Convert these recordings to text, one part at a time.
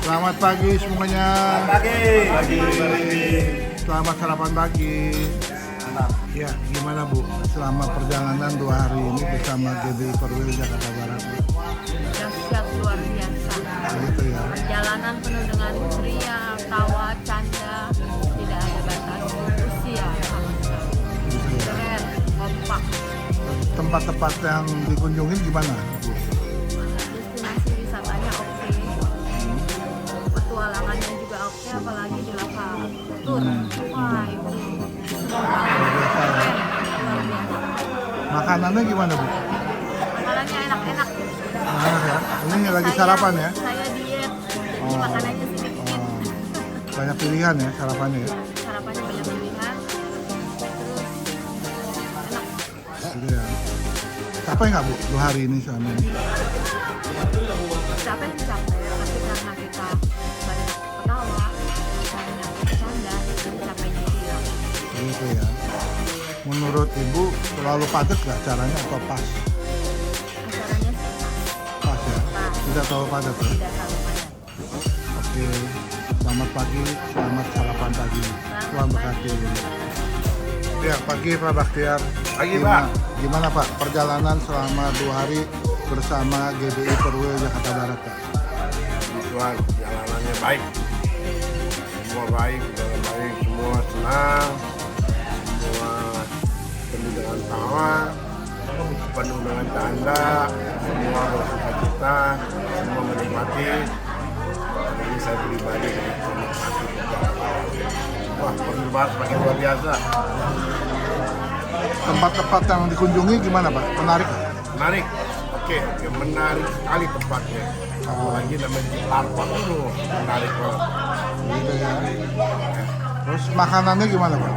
Selamat pagi semuanya. Pagi. Selamat sarapan pagi. Ya, gimana Bu? Selama perjalanan 2 hari ini bersama GBI Perwil Jakarta Barat. Dahsyat luar biasa. Gitu ya. Perjalanan penuh dengan ceria, tawa, canda, tidak ada batas usia. Gitu ya. Keren, kompak. Tempat-tempat yang dikunjungi gimana Bu? Destinasi wisatanya oke. Petualangannya juga oke, apalagi di lokal tour. Wah, itu Luar biasa ya. luar biasa. Makanannya gimana Bu? Makanannya enak-enak. Enak ya. Ini lagi sarapan ya. Saya diet, jadi Oh. makanannya sedikit. Oh, banyak pilihan ya sarapannya ya. Sarapannya banyak pilihan. Terus enak. Gitu ya. Capek nggak Bu 2 hari ini selama ini? Capek sih capek, tapi karena kita banyak ketawa, banyak bercanda, jadi capeknya hilang. Gitu ya. Menurut Ibu terlalu padat nggak caranya atau pas? Acaranya sih Pas ya. pas, Tidak terlalu padat ya. tidak terlalu padat. Oke, selamat pagi, selamat sarapan pagi. Tuhan berkati. Ya, pagi Pak Baktiar. Pagi, Gimana, gimana Pak perjalanan selama 2 hari bersama GBI Perwil Jakarta Barat Pak? Tuhan, jalanannya baik. Semua baik, jalan baik, semua senang. Semua penuh dengan tawa, penuh dengan canda, semua bersuka cita, semua menikmati. Jadi saya pribadi menikmati. Wah, perjumpaan semakin luar biasa. Tempat-tempat yang dikunjungi gimana Pak? Menarik nggak? Menarik. Oke, menarik sekali tempatnya. Apalagi namanya Larpa itu menarik banget. Gitu ya. Terus makanannya gimana Pak?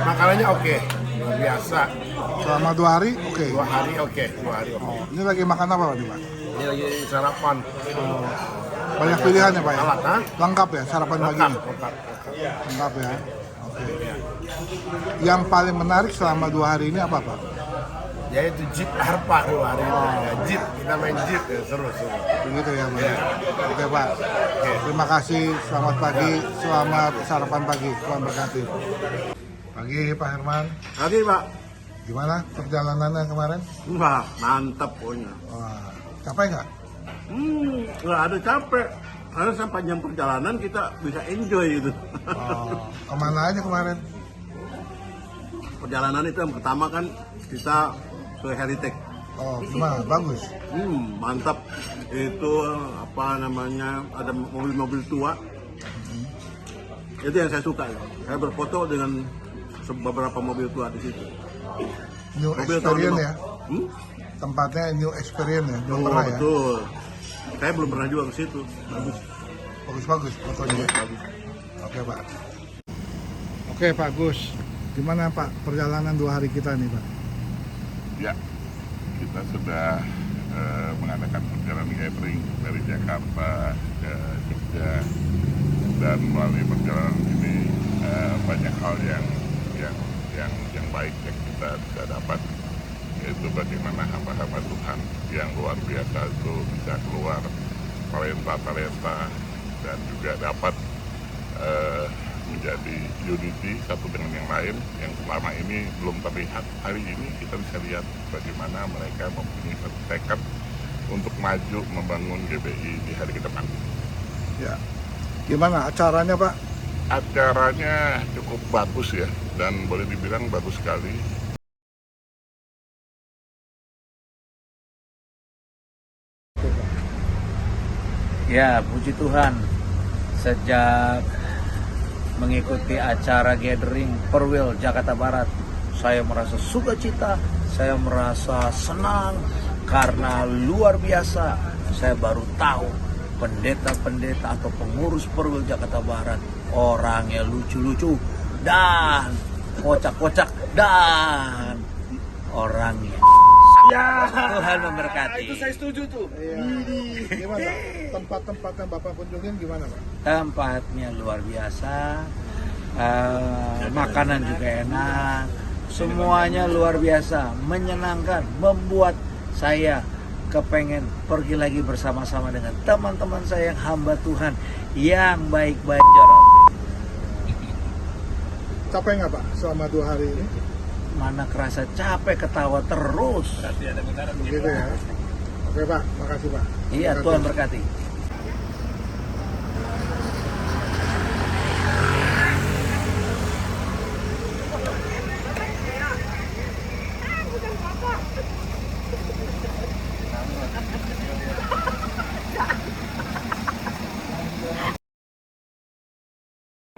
Makanannya oke, luar biasa. Selama 2 hari oke. 2 hari oke, 2 hari oke. Oh, ini lagi makan apa Pak? Ini lagi sarapan. Banyak pilihan ya Pak ya? Alat, ha? Lengkap ya sarapan pagi Lengkap, ini? lengkap. Lengkap ya. Oke. Yang paling menarik selama 2 hari ini apa Pak? Yaitu jeep Arpa 2 hari ini. Ya, jeep, kita main jeep ya, seru. Begitu ya Pak. Ya. Oke Pak. Terima kasih. Selamat pagi. Selamat sarapan pagi. Tuhan berkati. Pagi Pak Herman. Oke Pak. Gimana perjalanannya kemarin? Wah, mantap pokoknya. Wah, capek nggak? Nggak ada capek. Karena sepanjang perjalanan kita bisa enjoy gitu. Oh, kemana aja kemarin? Perjalanan itu yang pertama kan kita ke Heritage. Oh, gimana? Bagus. Mantap. Itu apa namanya, ada mobil-mobil tua. Itu yang saya suka ya. Saya berfoto dengan beberapa mobil tua di situ. New Mobil tahun experience lima- ya. Hmm? Tempatnya new experience ya. Belum Oh, pernah ya. betul. Saya belum pernah juga ke situ. Bagus. Bagus fotonya. Bagus. Oke Pak. Oke Pak Gus. Gimana Pak perjalanan 2 hari kita nih Pak? Ya, kita sudah mengadakan perjalanan gathering dari Jakarta ke Jogja, dan melalui perjalanan ini banyak hal yang baik yang kita bisa dapat, yaitu bagaimana hamba-hamba Tuhan yang luar biasa itu bisa keluar talenta dan juga dapat menjadi unity satu dengan yang lain yang selama ini belum terlihat. Hari ini kita bisa lihat bagaimana mereka mempunyai satu tekad untuk maju membangun GBI di hari ke depan. Ya. Gimana acaranya Pak? Acaranya cukup bagus ya, dan boleh dibilang bagus sekali. Ya, puji Tuhan, sejak mengikuti acara gathering Perwil Jakarta Barat, saya merasa sukacita, saya merasa senang, karena luar biasa. Saya baru tahu pendeta-pendeta atau pengurus Perwil Jakarta Barat orangnya lucu-lucu dan kocak-kocak dan orangnya. Ya. Tuhan memberkati. Itu saya setuju tuh. Iya. Gimana? Tempat-tempat yang Bapak kunjungin gimana Pak? Tempatnya luar biasa, makanan juga enak, semuanya luar biasa, menyenangkan, membuat saya kepengen pergi lagi bersama-sama dengan teman-teman saya yang hamba Tuhan yang baik-baik. Capek nggak Pak selama 2 hari ini? Mana kerasa capek, ketawa terus. Begitu ya. Oke Pak, makasih Pak. Iya, Makasih. Tuhan berkati.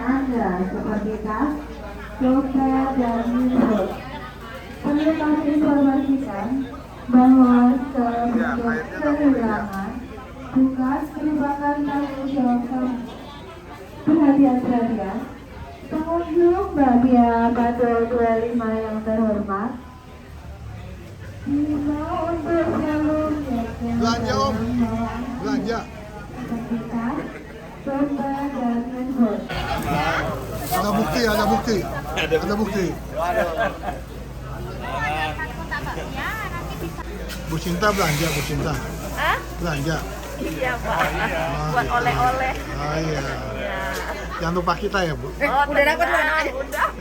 Anda seperti tas, dompet, dan handphone. Perlu kami informasikan bahwa semenjak kehilangan bukan merupakan tanggung jawab kami. Perhatian, pengunjung Babia Badul 25 yang terhormat, dihimbau untuk selalu menjaga Belanja, Om. Belanja. seperti tas, dompet, dan handphone. Ada bukti. Bu Cinta belanja, Bu Cinta. Hah? Belanja. Iya Pak, buat gitu. oleh-oleh. Ah iya. Ya. Jangan lupa kita ya Bu. Oh, udah dapat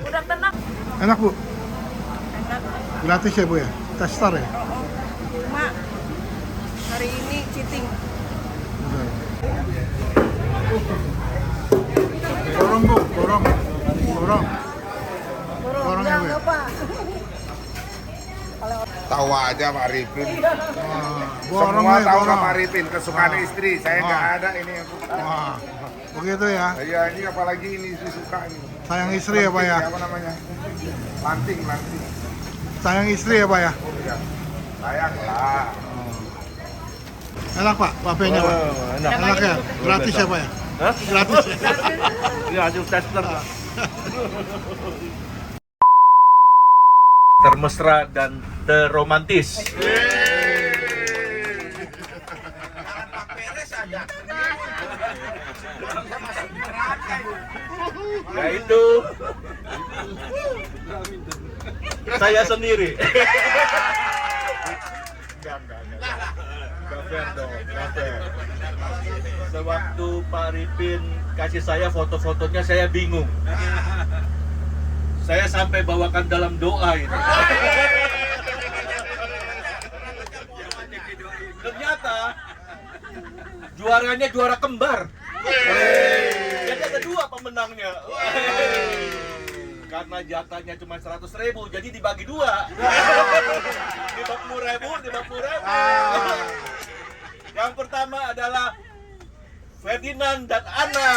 udah tenang. Enak Bu. Enak. Gratis ya Bu ya. Tester ya. Mak, hari ini cheating. Udah. Borong Bu, borong. Borong ya Bu. Ya? Pak. Tahu aja Pak Arifin. Borong Semua ya, tahu borong. Pak Arifin, kesukaan istri. Saya nggak ada ini yang suka. Wah, begitu ya. Iya, ini apalagi ini istri suka ini. Sayang istri ya Pak ya. Apa namanya? Lanting. Sayang istri ya Pak ya. Oh iya. Sayang lah. Enak Pak, papenya Pak. Enak ya. Gratis ya Pak ya. Gratis ya. Ini hasil tester. Termesra dan terromantis. Ya itu saya sendiri. Sewaktu Pak Arifin kasih saya foto-fotonya, saya bingung. Saya sampai bawakan dalam doa ini. Ternyata juaranya juara kembar. Jadi ada 2 pemenangnya. Karena jatahnya cuma 100.000, jadi dibagi 2. 50.000. Yang pertama adalah Ferdinand dan Anna.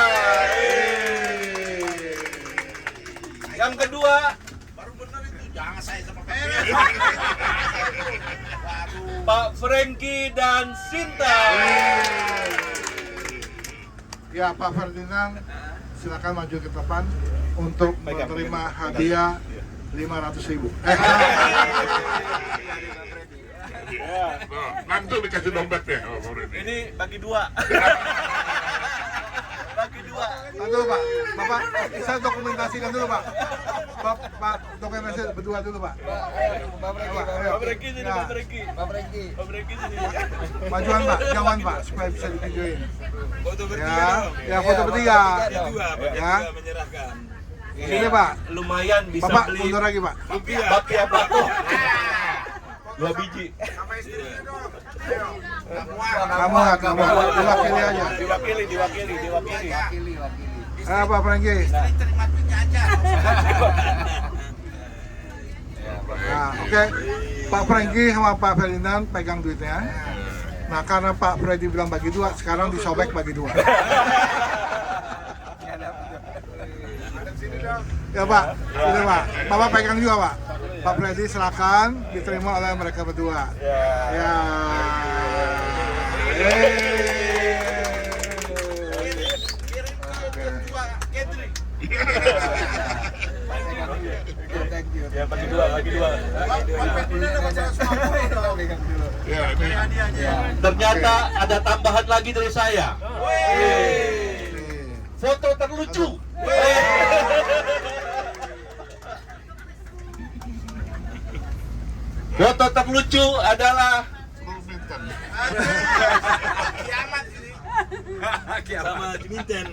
Yang kedua, Pak Franky dan Sinta. Ya Pak Ferdinand, silakan maju ke depan untuk menerima hadiah 500.000. Nanti dikasih dompetnya. Ini bagi 2. Bagi 2. Tunggu dulu Pak, Bapak, saya dokumentasikan dulu Pak. Pak dokumentasi berdua dulu Pak. Pak Franky sini, Pak Franky. Pak Franky sini. Majuan Pak, jauhan Pak, supaya bisa divideoin. Foto Ya foto bertiga. Ya. Menyerahkan. Sini Pak. Lumayan bisa Bapak beli mundur lagi Pak. bapia bako. 2 biji. Kamu nggak kamu, diwakili aja. Diwakili. Pak Franky. Nah, oke. Pak Franky sama Pak Ferdinand pegang duitnya. Nah, karena Pak Freddy bilang bagi 2, sekarang disobek bagi 2. Ya Pak, ini Pak. Bapak pegang juga Pak. Pak Freddy silakan diterima oleh mereka berdua. Ya. Ya, bagi dua. Ternyata ada tambahan lagi dari saya. Foto terlucu. Foto terlucu adalah Kiamat ini. Sama Jiminten.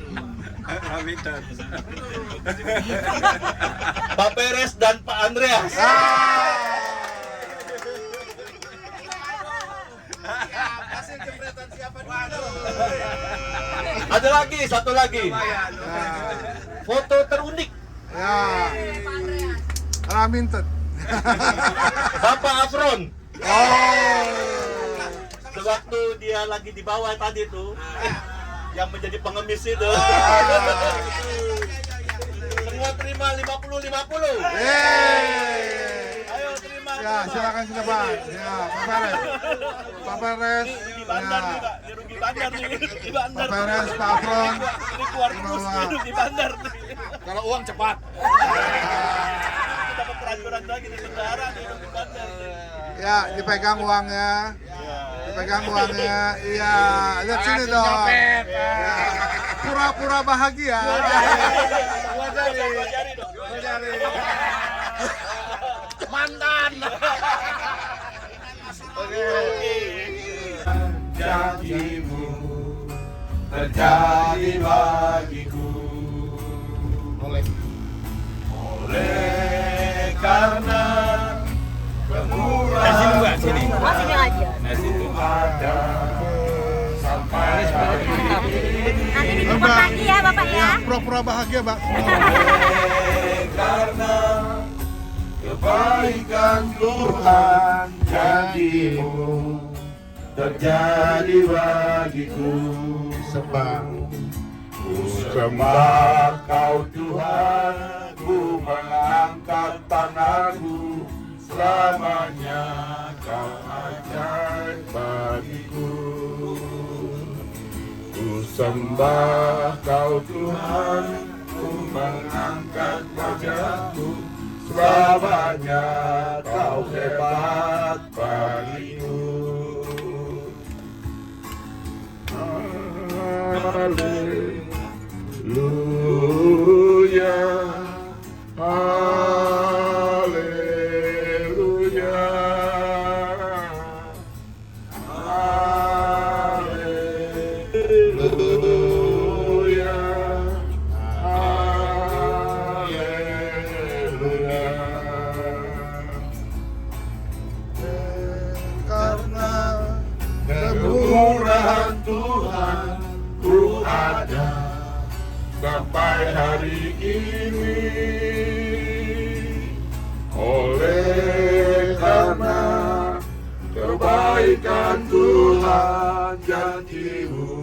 Raminten. Pak Peres dan Pak Andreas. Hasil jembretan siapa dulu? Ada lagi, satu lagi. Foto terunik Ya. Raminten. Bapak Afron. Oh. Sewaktu dia lagi di bawah tadi tuh, yang menjadi pengemis itu. Semua terima 50-50. Ayo terima. Ya, silakan ke depan. Ya, Pak Peres. Pak Peres. Di bandar Ya. nih, Pak. Di rugi bandar nih. Di bandar. Pak Peres, Pak Afron. Ini keluar terus nih, di bandar nih. Kalau uang cepat. Kita dapat peraturan lagi di bendara nih, di bandar nih. Ya, dipegang uangnya. Dipegang uangnya. Iya, lihat sini dong. Nyopet. Ya. Pura-pura bahagia. Gua jari dong. Mantan. Janjimu terjadi bagiku oleh karena kemurahan Sini aja. ada sampai hari Nanti dijemput lagi ya Bapak ya. Pura-pura bahagia, Pak. karena kebaikan Tuhan janjimu terjadi bagiku ku sembah kau Tuhan, ku mengangkat tanganku, selamanya kau ajaib bagiku. Ku sembah kau Tuhan, ku mengangkat wajahku, selamanya kau hebat bagiku. Haleluya, haleluya, haleluya, haleluya. Karena kemurahan Tuhan ku ada sampai hari ini, oleh karena kebaikan Tuhan janjimu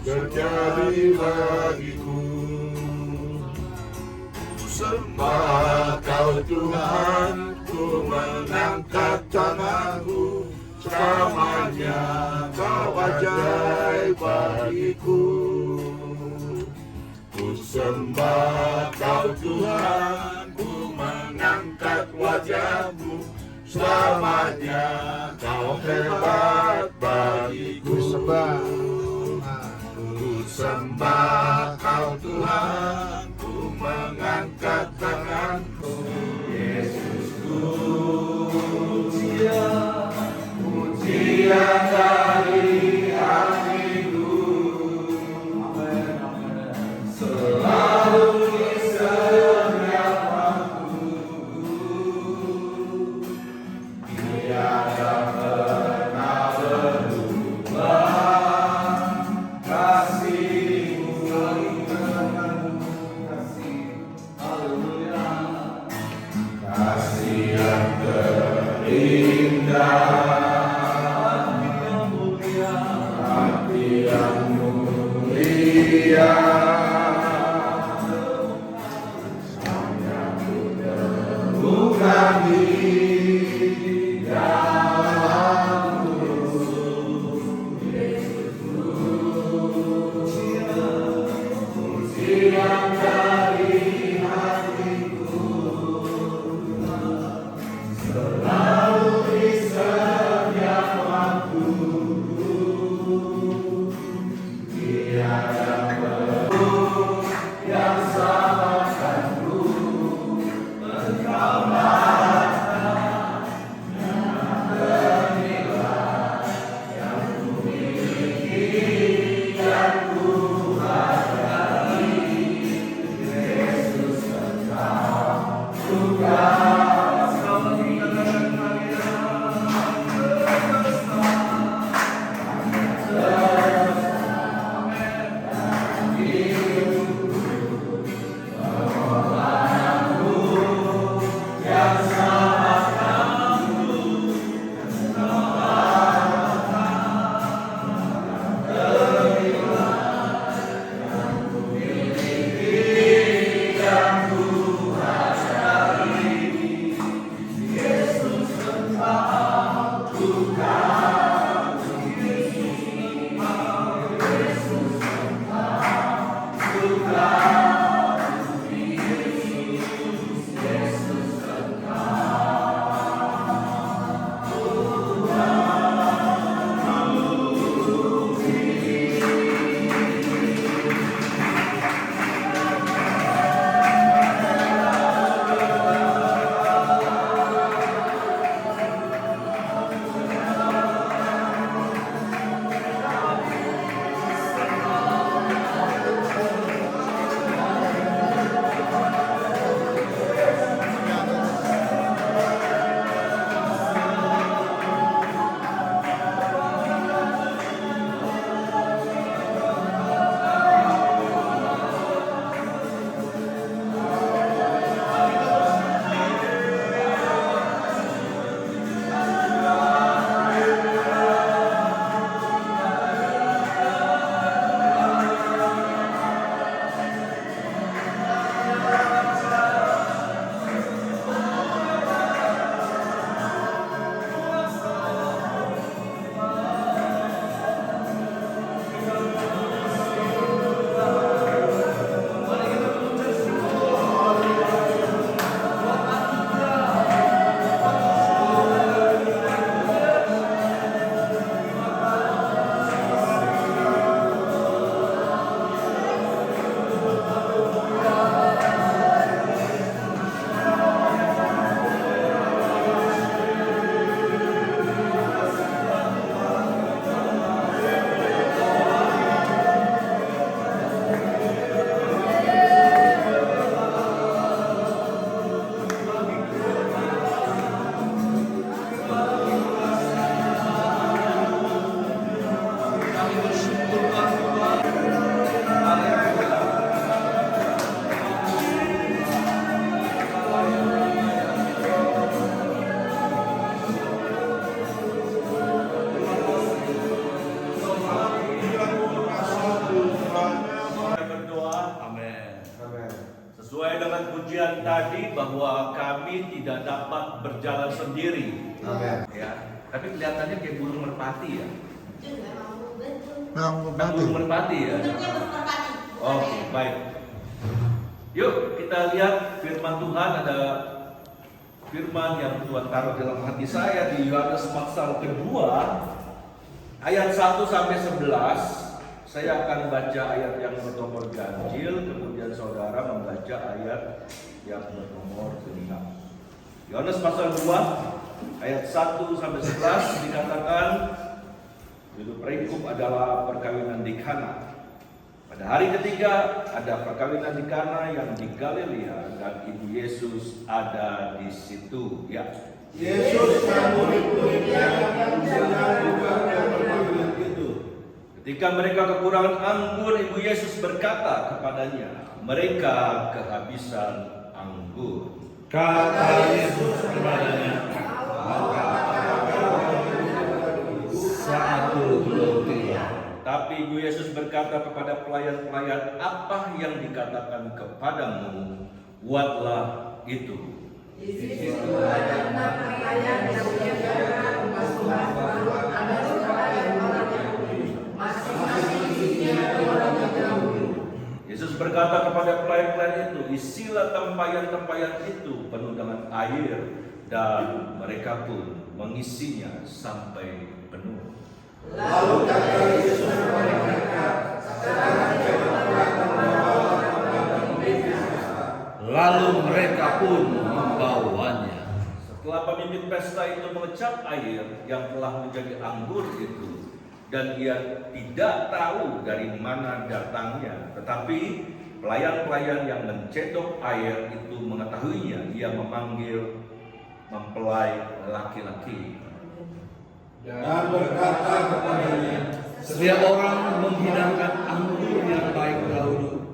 terjadi bagiku. Ku sembah kau Tuhan, ku mengangkat tanganku, selamanya kau ajaib bagiku. Ku sembah kau Tuhan, ku mengangkat wajahmu, selamanya kau hebat bagiku. Ku sembah kau Tuhan, ku mengangkat tanganku, Yesusku. Pujian dari hatiku selalu di setiap waktu, tiada pernah pujian tadi bahwa kami tidak dapat berjalan sendiri. Ya, tapi kelihatannya kayak burung merpati ya. Burung merpati ya. Oke, baik. Yuk kita lihat firman Tuhan. Ada firman yang Tuhan taruh dalam hati saya di Yohanes pasal kedua ayat 1 sampai 11. Saya akan baca ayat yang bernomor ganjil, kemudian saudara membaca ayat yang bernomor genap. Yohanes pasal 2 ayat 1 sampai 11 dikatakan, judul perikop adalah perkawinan di Kana. Pada hari ketiga ada perkawinan di Kana yang di Galilea dan Ibu Yesus ada di situ. Ya. Yesus dan murid-muridnya melakukan perkawinan itu. Ketika mereka kekurangan anggur, Ibu Yesus berkata kepadanya, mereka kehabisan anggur. Kata Yesus kepadanya, satu belum tiba. Tapi Ibu Yesus berkata kepada pelayan-pelayan, apa yang dikatakan kepadamu, buatlah itu. Di situ ada 6 pelayan yang menjaga emas-emas baru, ada seorang orang Yahudi, masing-masing isinya orang Yahudi. Yesus berkata kepada pelayan-pelayan itu, isilah tempayan-tempayan itu penuh dengan air, dan mereka pun mengisinya sampai penuh. Lalu kata Yesus kepada mereka, sekarang cepatlah membawa Lalu mereka pun membawanya. Setelah pemimpin pesta itu mengecap air yang telah menjadi anggur itu, dan ia tidak tahu dari mana datangnya, tetapi pelayan-pelayan yang mencedok air itu mengetahuinya, ia memanggil mempelai laki-laki dan berkata kepadanya, Setiap orang menghidangkan anggur yang baik dahulu,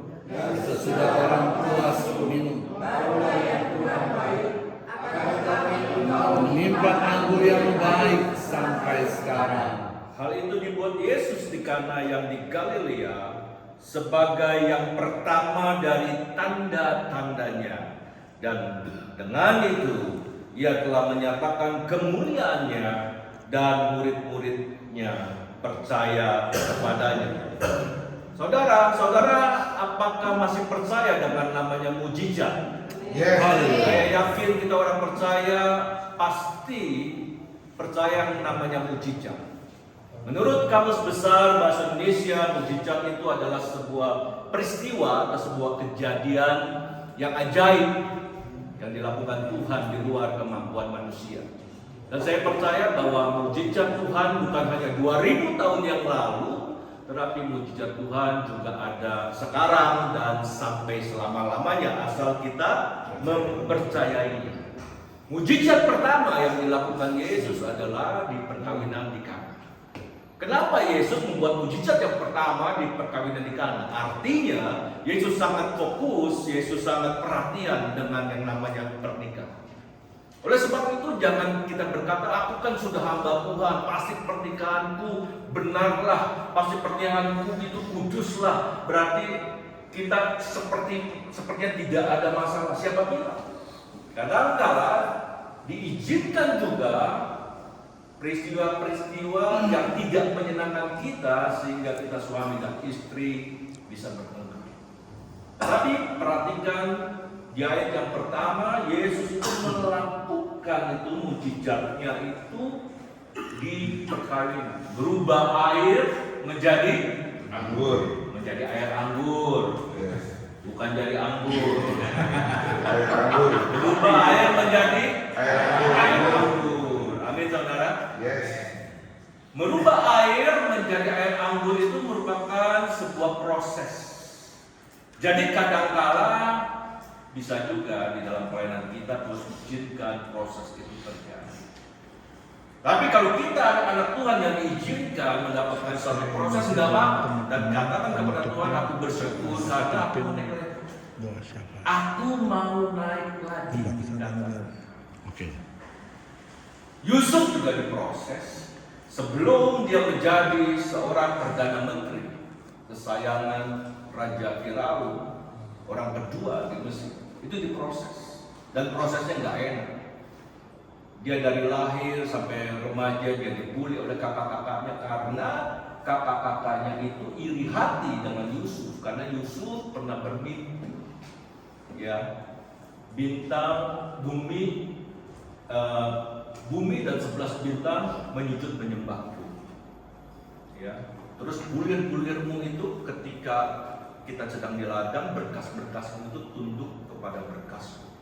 sesudah orang puas minum, Barulah yang kurang baik akan tetapi menyimpan anggur yang baik sampai sekarang. Hal itu dibuat Yesus di Kana yang di Galilea sebagai yang pertama dari tanda-tandanya, dan dengan itu ia telah menyatakan kemuliaannya dan murid-muridnya percaya kepadanya. Saudara, apakah masih percaya dengan namanya mujizat? Saya yakin kita orang percaya pasti percaya yang namanya mujizat. Menurut Kamus Besar Bahasa Indonesia, mujizat itu adalah sebuah peristiwa atau sebuah kejadian yang ajaib yang dilakukan Tuhan di luar kemampuan manusia. Dan saya percaya bahwa mujizat Tuhan bukan hanya 2000 tahun yang lalu, tetapi mujizat Tuhan juga ada sekarang dan sampai selama-lamanya asal kita mempercayainya. Mujizat pertama yang dilakukan Yesus adalah di perkawinan di Kana. Kenapa Yesus membuat mujizat yang pertama di perkawinan di Kana? Artinya Yesus sangat fokus, Yesus sangat perhatian dengan yang namanya pernikahan. Oleh sebab itu jangan kita berkata, aku kan sudah hamba Tuhan, pasti pernikahanku benarlah, pasti pernikahanku itu kuduslah. Berarti kita sepertinya tidak ada masalah. Siapa bilang? Kadang-kala diizinkan juga peristiwa-peristiwa yang tidak menyenangkan kita sehingga kita suami dan istri bisa bertengkar. Tapi perhatikan di ayat yang pertama, Yesus itu melakukan itu mujizatnya itu di perkawinan, berubah air menjadi anggur. Menjadi air anggur. Bukan jadi anggur. Air anggur. Berubah air menjadi Air anggur. air anggur. Amin saudara. Yes. Merubah air menjadi air anggur itu merupakan sebuah proses. Jadi kadangkala bisa juga di dalam pelayanan kita terus izinkan proses itu terjadi. Tapi kalau kita anak-anak Tuhan yang diizinkan mendapatkan suatu proses, tidak apa-apa. Dan katakan kepada Tuhan, aku bersyukur karena aku menaik. Aku mau naik lagi. Oke. Yusuf juga diproses sebelum dia menjadi seorang perdana menteri kesayangan Raja Firaun, orang kedua di Mesir. Itu diproses. Dan prosesnya nggak enak. Dia dari lahir sampai remaja dia dibully oleh kakak-kakaknya karena kakak-kakaknya itu iri hati dengan Yusuf karena Yusuf pernah bermimpi, ya, bintang bumi dan 11 bintang menyujud menyembahku, ya. Terus bulir-bulirmu itu ketika kita sedang di ladang, berkas-berkasmu itu tunduk kepada berkasmu.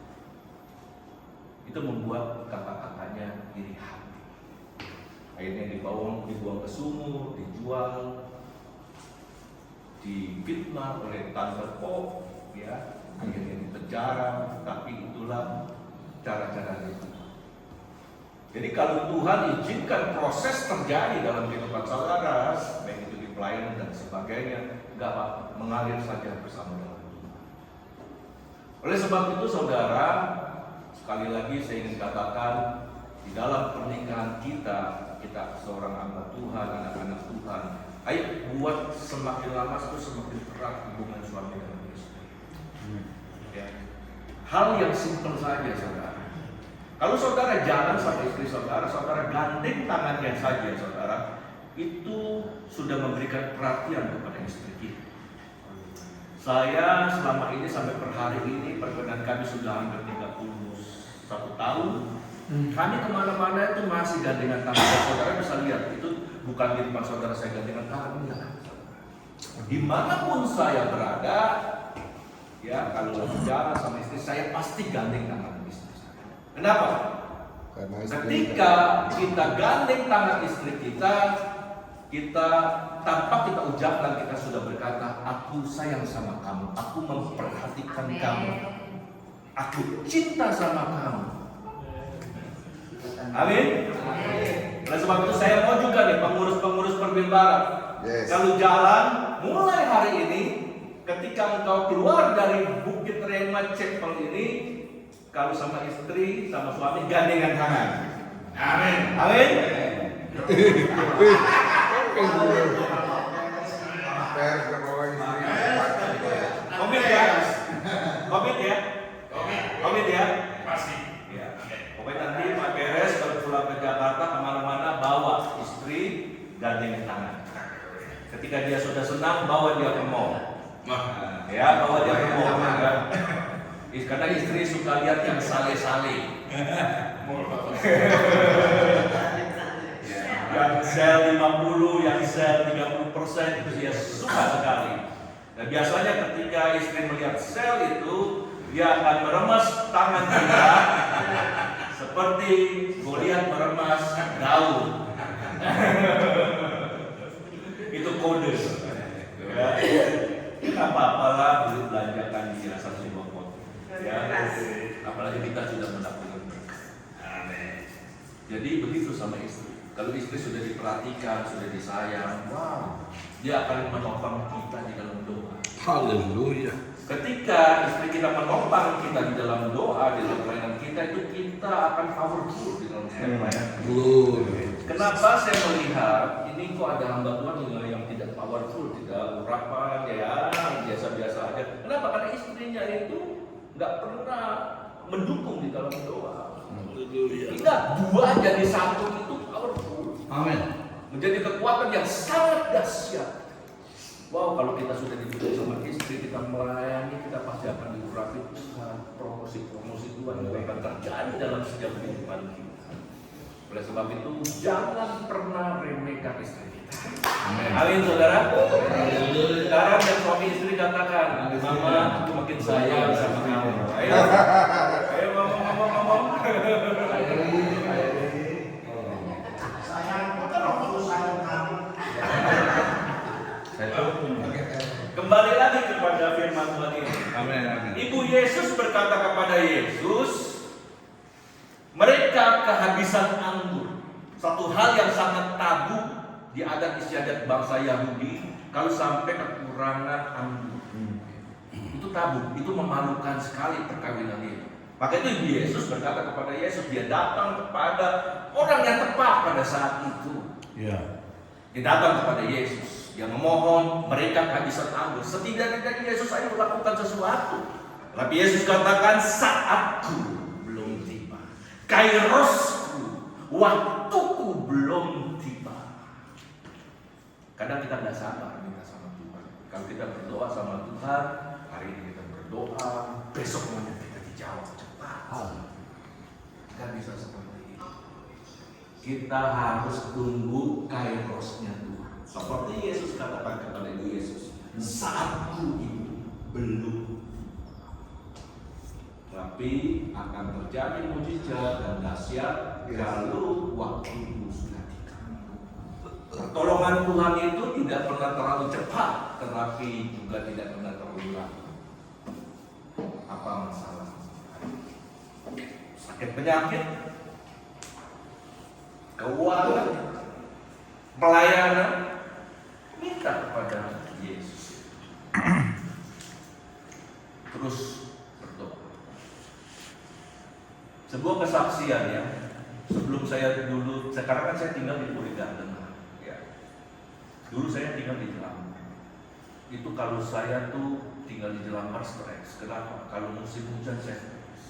Itu membuat kakak-kakaknya iri hati. Akhirnya dibuang ke sumur, dijual, difitnah oleh tante Pop, ya, akhirnya dipenjara. Tapi itulah cara-caranya Tuhan. Jadi kalau Tuhan izinkan proses terjadi dalam kehidupan saudara, baik itu di pelayanan dan sebagainya, nggak apa-apa, mengalir saja bersama dengan Tuhan. Oleh sebab itu saudara, sekali lagi saya ingin katakan, di dalam pernikahan kita seorang hamba Tuhan, anak-anak Tuhan, ayo buat semakin lama itu semakin erat hubungan suami dengan istri. Ya. Hal yang simpel saja saudara. Kalau saudara jalan sama istri saudara, saudara gandeng tangannya saja saudara, itu sudah memberikan perhatian kepada istri kita. Saya selama ini sampai per hari ini perkenalan kami sudah hampir 31 tahun. Kami kemana-mana itu masih gandengan tangan. Saudara bisa lihat itu bukan di depan saudara saya gandengan tangan, enggak. Dimanapun saya berada, ya kalau jalan sama istri saya pasti gandeng tangan istri saya. Kenapa? Ketika kita gandeng tangan istri kita tanpa kita ucapkan kita sudah berkata, aku sayang sama kamu, aku memperhatikan kamu, aku cinta sama kamu. Amin. Oleh sebab itu saya mau juga nih pengurus-pengurus Perbin Barat. Kalau jalan mulai hari ini, ketika engkau keluar dari Bukit Rema Cepel ini, kalau sama istri, sama suami gandengan tangan. Amin. Amin. Komit ya. Komit ya. Komit ya. Pasti. Ya. Pokoknya nanti Pak Beres kalau pulang ke Jakarta kemana-mana bawa istri gandengan tangan. Ketika dia sudah senang bawa dia ke mall. Ya, bawa dia ke mall kan. Karena istri suka lihat yang sale-sale. Yang sel 50, yang sel 30% itu dia suka sekali. Nah biasanya ketika istri melihat sel itu, dia akan meremas tangan kita seperti Goliat meremas daun. Itu kode. Ya. Tidak apa-apalah beli belanjakan dia 1 pot. Ya. Apalagi kita sudah mendapatkan berkah. Jadi begitu sama istri. Kalau istri sudah diperhatikan, sudah disayang, wow, dia akan menopang kita di dalam doa. Haleluya. Ketika istri kita menopang kita di dalam doa, di dalam pelayanan kita, itu kita akan powerful di dalam setiap pelayanan. Kenapa saya melihat ini kok ada hamba Tuhan yang tidak powerful, tidak urapan, ya biasa-biasa aja. Kenapa? Karena istrinya itu nggak pernah mendukung di dalam doa. Ingat, 2 jadi 1 itu powerful. Amin. Menjadi kekuatan yang sangat dahsyat. Wow, kalau kita sudah diberi sama istri, kita melayani, kita pasti akan diurapi promosi Tuhan yang akan terjadi dalam setiap kehidupan kita. Oleh sebab itu, jangan pernah remehkan istri kita. Amin, saudara. Sekarang yang suami istri katakan, Mama, aku makin sayang sama kamu. Ayo ngomong. Kembali lagi kepada firman Tuhan ini. Amin. Ibu Yesus berkata kepada Yesus, mereka kehabisan anggur. Satu hal yang sangat tabu di adat istiadat bangsa Yahudi, kalau sampai kekurangan anggur. Itu tabu, itu memalukan sekali perkawinan itu. Maka itu Ibu Yesus berkata kepada Yesus, dia datang kepada orang yang tepat pada saat itu. Dia datang kepada Yesus. Dia memohon, mereka kehabisan anggur. Setidaknya Yesus ayo lakukan sesuatu. Tapi Yesus katakan saatku belum tiba. Kairosku, waktuku belum tiba. Kadang kita tidak sabar minta sama Tuhan. Kalau kita berdoa sama Tuhan, hari ini kita berdoa, besok maunya kita dijawab cepat. Tidak bisa seperti itu. Kita harus tunggu kairosnya Tuhan. Seperti Yesus katakan kepada Yesus, saatku itu belum. Tapi akan terjadi mujizat dan dahsyat kalau waktumu sudah tiba. Pertolongan Tuhan itu tidak pernah terlalu cepat, tetapi juga tidak pernah terlalu lambat. Apa masalah? Sakit penyakit, keuangan, pelayanan, minta kepada Yesus. Terus berdoa. Sebuah kesaksian ya. Sebelum sekarang kan saya tinggal di Puri Garden. Ya. Dulu saya tinggal di Jelambar. Itu kalau saya tuh tinggal di Jelambar stres. Kenapa? Kalau musim hujan saya stres.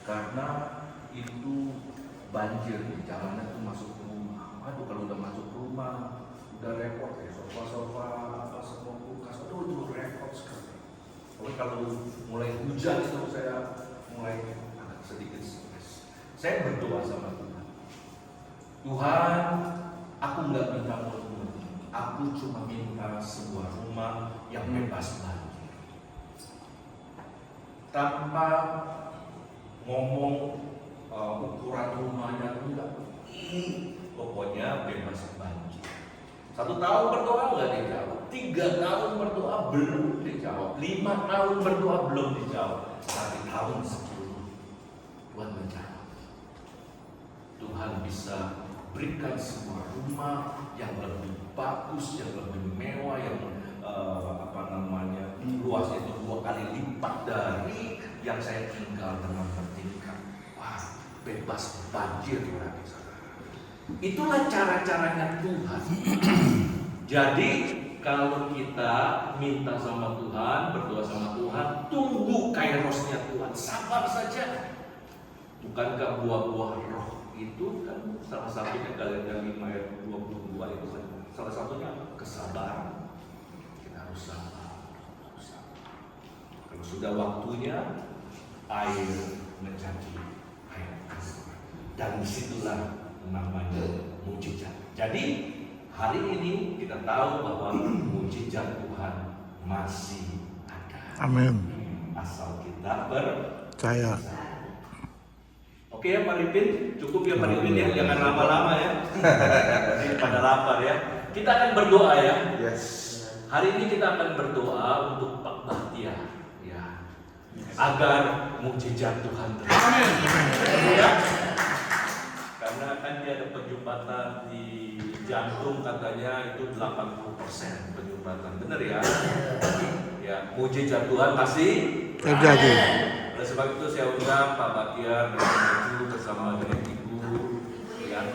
Karena itu banjir di jalanan tuh masuk ke rumah. Aduh, kalau udah masuk rumah udah repot ya, sofa apa semua kulkas itu repot sekali. Pokoknya kalau mulai hujan itu saya mulai agak sedikit stres. Saya berdoa sama Tuhan. Tuhan, aku nggak minta muluk-muluk. Aku cuma minta sebuah rumah yang bebas banjir. Tanpa ngomong ukuran rumahnya enggak. Pokoknya bebas banjir. 1 tahun berdoa nggak dijawab, 3 tahun berdoa belum dijawab, 5 tahun berdoa belum dijawab, tapi tahun 10 Tuhan menjawab. Tuhan bisa berikan sebuah rumah yang lebih bagus, yang lebih mewah, yang luasnya itu 2 kali lipat dari yang saya tinggal dengan bertingkat. Wah, bebas banjir lagi saudara. Itulah cara-caranya Tuhan. Jadi kalau kita minta sama Tuhan, berdoa sama Tuhan, tunggu kairosnya Tuhan, sabar saja. Bukankah buah-buah roh itu kan salah satunya Galatia 5 ayat 22 itu kan salah satunya kesabaran. Kita harus sabar. Kalau sudah waktunya, air menjadi air keselamatan. Dan disitulah namanya mujizat. Jadi hari ini kita tahu bahwa mujizat Tuhan masih ada. Amin. Asal kita percaya. Oke ya Pak Ripin, cukup ya Pak Ripin ya, jangan lama-lama ya. Jadi pada lapar ya. Kita akan berdoa ya. Yes. Hari ini kita akan berdoa untuk Pak Bahtiar ya. Agar mujizat Tuhan terjadi. Amin. Ya. Karena kan dia ada penyumbatan di jantung katanya itu 80% penyumbatan, benar ya? Ya, mujizat Tuhan pasti terjadi. Oleh sebab itu saya undang Pak Bahtiar dan Ibu bersama dengan Ibu yang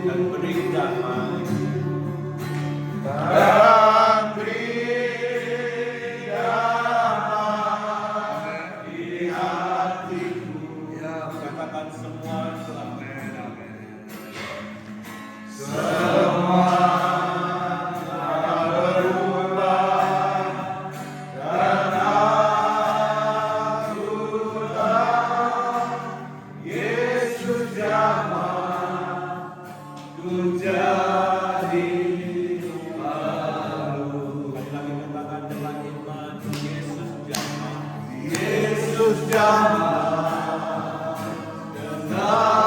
dan beri damai. Yesus jamah dengan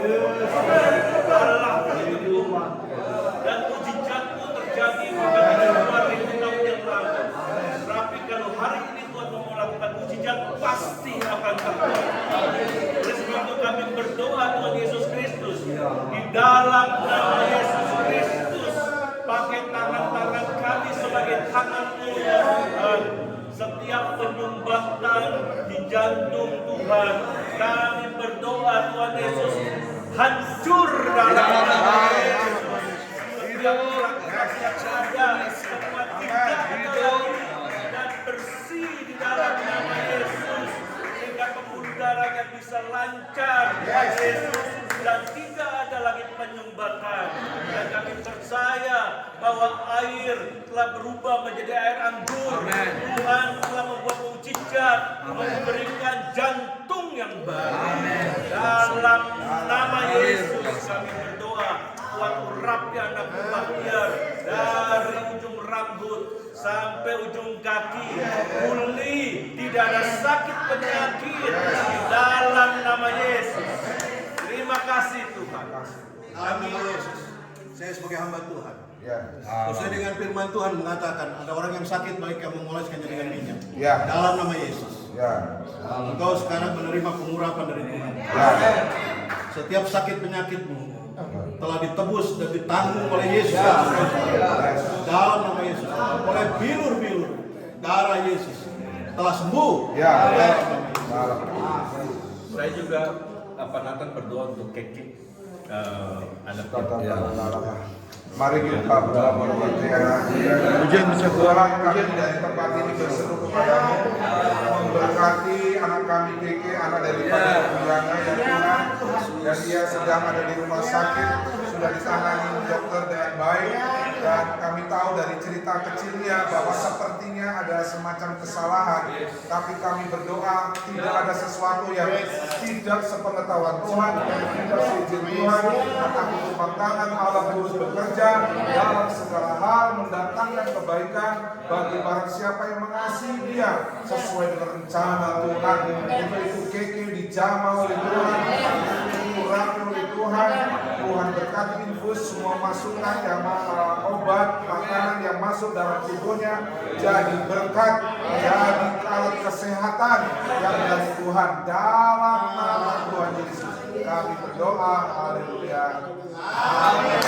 Allah hidup. Dan mujizatmu terjadi bukan di 2000 tahun yang lalu. Tapi kalau hari ini Tuhan mau melakukan mujizat, pasti akan terjadi. Oleh sebab itu kami berdoa Tuhan Yesus Kristus, di dalam nama Yesus Kristus, pakai tangan-tangan kami sebagai tangan-Mu ya Tuhan. Setiap penyumbatan di jantung Tuhan, kami berdoa Tuhan Yesus, hancur dalam nama Yesus. Setiap orang yang ada, semua tidak ada lagi, dan bersih di dalam nama Yesus. Sehingga pembuluh darahnya bisa lancar Tuhan Yesus, dan tidak ada lagi penyumbatan. Dan kami percaya bahwa air telah berubah menjadi air anggur. Tuhan telah membuat mujizat, memberikan jantung yang baru. Dalam nama Yesus kami berdoa, Tuhan urapi anak buah dia dari ujung rambut sampai ujung kaki, pulih, tidak ada sakit penyakit di dalam nama Yesus. Terima kasih Tuhan. Amin Yesus. Saya sebagai hamba Tuhan. Ya. Sesuai dengan firman Tuhan mengatakan ada orang yang sakit baik kamu mengoleskannya dengan minyak. Ya. Dalam nama Yesus. Ya. Engkau sekarang menerima pengurapan dari Tuhan. Ya. Setiap sakit penyakitmu telah ditebus dan ditanggung oleh Yesus. Dalam nama Yesus. Oleh bilur-bilur darah Yesus telah sembuh. Ya. Saya juga Nathan berdoa untuk Keke, anak Mari kita berdoa ujian bisa Tuhan kami dari tempat ini berseru kepadamu, memberkati anak kami Keke, anak daripada Juliana ya Tuhan, dan dia sedang ada di rumah sakit, sudah ditangani dokter dengan baik, dan kami tahu dari cerita kecilnya bahwa sepertinya ada semacam kesalahan, tapi kami berdoa tidak ada sesuatu yang tidak sepengetahuan Tuhan, tidak seizin Tuhan, tetapi tumpang tangan Allah terus bekerja dalam segala hal mendatangkan kebaikan bagi barang siapa yang mengasihi dia sesuai dengan rencana Tuhan. Itu Keke dijamah oleh Tuhan, diurapi oleh Tuhan. Tuhan berkati infus semua masukan yang obat makanan yang masuk dalam tubuhnya jadi berkat, jadi alat kesehatan yang dari Tuhan. Dalam nama Tuhan Yesus kami berdoa. Haleluya. Amin.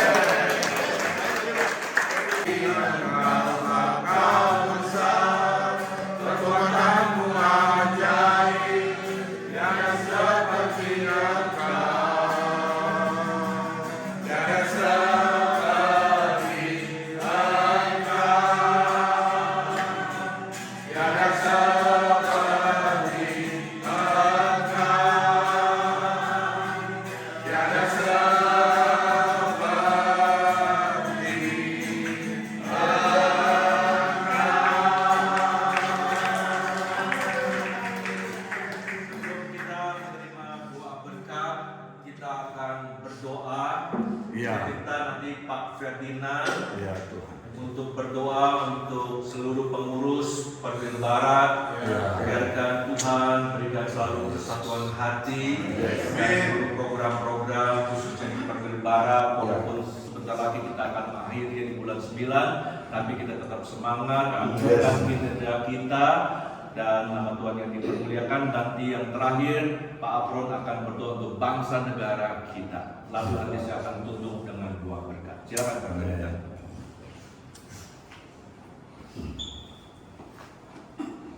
Untuk berdoa untuk seluruh pengurus Perwil Barat, biarkan Tuhan berikan selalu kesatuan hati dan seluruh program-program khususnya di Perwil Barat. Walaupun sebentar lagi kita akan mengakhiri di bulan 9, tapi kita tetap semangat menunjukkan kinerja kita dan nama Tuhan yang dipermuliakan. Nanti yang terakhir Pak Afron akan berdoa untuk bangsa negara kita. Lalu nanti saya akan tutup dengan doa berkat. Silakan Pak Pendeta.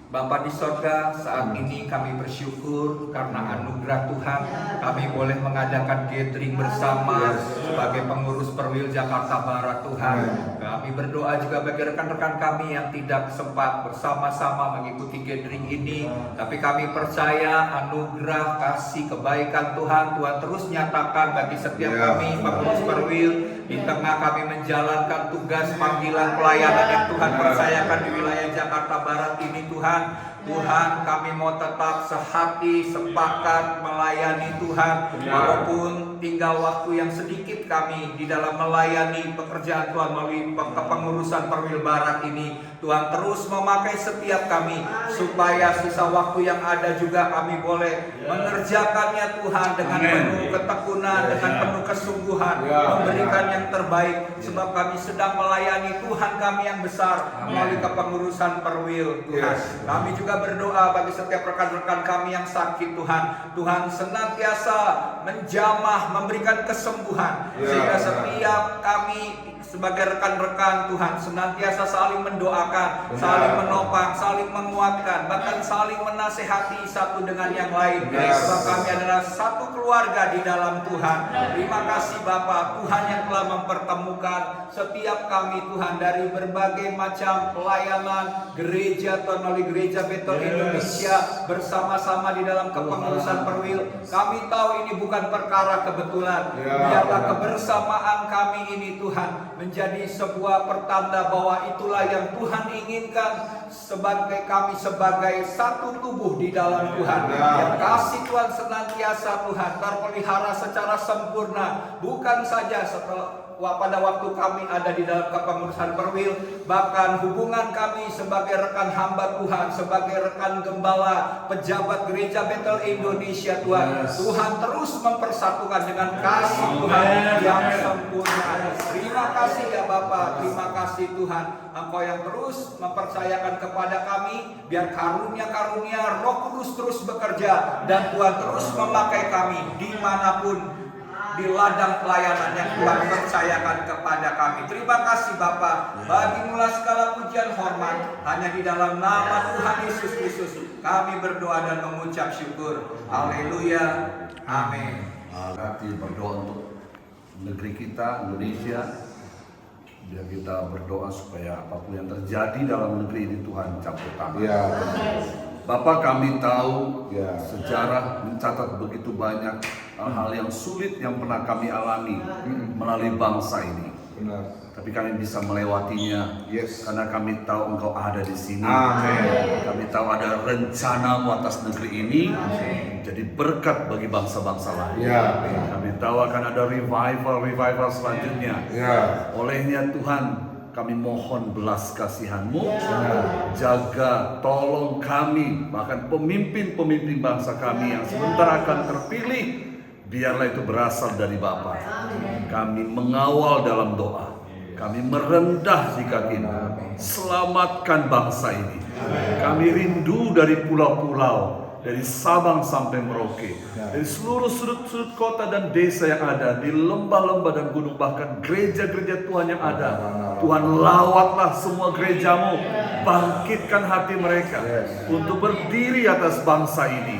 Bapa di sorga, saat ini kami bersyukur karena anugerah Tuhan kami boleh mengadakan gathering bersama sebagai pengurus Perwil Jakarta Barat Tuhan. Kami berdoa juga bagi rekan-rekan kami yang tidak sempat bersama-sama mengikuti gathering ini, tapi kami percaya anugerah kasih kebaikan Tuhan terus nyatakan bagi setiap kami pengurus Perwil di tengah kami menjalankan tugas panggilan pelayanan yang Tuhan percayakan di wilayah Jakarta Barat ini Tuhan. Tuhan, kami mau tetap sehati, sepakat melayani Tuhan. Walaupun tinggal waktu yang sedikit kami di dalam melayani pekerjaan Tuhan melalui kepengurusan Perwil Barat ini, Tuhan terus memakai setiap kami supaya sisa waktu yang ada juga kami boleh mengerjakannya Tuhan dengan penuh ketekunan, dengan penuh kesungguhan, memberikan yang terbaik, sebab kami sedang melayani Tuhan kami yang besar melalui kepengurusan Perwil Tuhan. Kami juga berdoa bagi setiap rekan-rekan kami yang sakit Tuhan. Tuhan senantiasa menjamah, memberikan kesembuhan, sehingga setiap kami sebagai rekan-rekan Tuhan senantiasa saling mendoakan, saling menopang, saling menguatkan, bahkan saling menasehati satu dengan yang lain. Sebab kami adalah satu keluarga di dalam Tuhan. Terima kasih Bapa, Tuhan yang telah mempertemukan setiap kami Tuhan dari berbagai macam pelayanan gereja Tuhan, melalui gereja Betel Indonesia bersama-sama di dalam kepengurusan Perwil. Kami tahu ini bukan perkara kebetulan. Biarlah kebersamaan kami ini Tuhan menjadi sebuah pertanda bahwa itulah yang Tuhan inginkan sebagai kami sebagai satu tubuh di dalam Tuhan. Yang kasih Tuhan senantiasa Tuhan terpelihara secara sempurna, bukan saja pada waktu kami ada di dalam kepengurusan Perwil, bahkan hubungan kami sebagai rekan hamba Tuhan, sebagai rekan gembala, pejabat gereja Betel Indonesia Tuhan. Tuhan terus mempersatukan dengan kasih Tuhan yang sempurna. Terima kasih ya Bapa, terima kasih Tuhan, Engkau yang terus mempercayakan kepada kami, biar karunia-karunia Roh Kudus terus bekerja, dan Tuhan terus memakai kami dimanapun di ladang pelayanan yang Tuhan percayakan kepada kami. Terima kasih Bapa, bagi-Mu segala pujian hormat, hanya di dalam nama Tuhan Yesus Kristus kami berdoa dan mengucap syukur. Haleluya, amin. Hati berdoa untuk negeri kita, Indonesia. Biar kita berdoa supaya apapun yang terjadi dalam negeri ini Tuhan campur tangan. Bapak, kami tahu sejarah mencatat begitu banyak hal-hal yang sulit yang pernah kami alami melalui bangsa ini. Tapi kami bisa melewatinya karena kami tahu Engkau ada di sini. Kami tahu ada rencana-Mu atas negeri ini jadi berkat bagi bangsa-bangsa lain. Kami tahu akan ada revival selanjutnya. Olehnya Tuhan, kami mohon belas kasihan-Mu, jaga, tolong kami, bahkan pemimpin-pemimpin bangsa kami yang sebentar akan terpilih, biarlah itu berasal dari Bapa. Kami mengawal dalam doa, kami merendah di kaki-Mu, selamatkan bangsa ini. Kami rindu dari pulau-pulau, dari Sabang sampai Merauke, dari seluruh sudut-sudut kota dan desa yang ada, di lembah-lembah dan gunung, bahkan gereja-gereja Tuhan yang ada. Tuhan, lawatlah semua gereja-Mu, bangkitkan hati mereka untuk berdiri atas bangsa ini.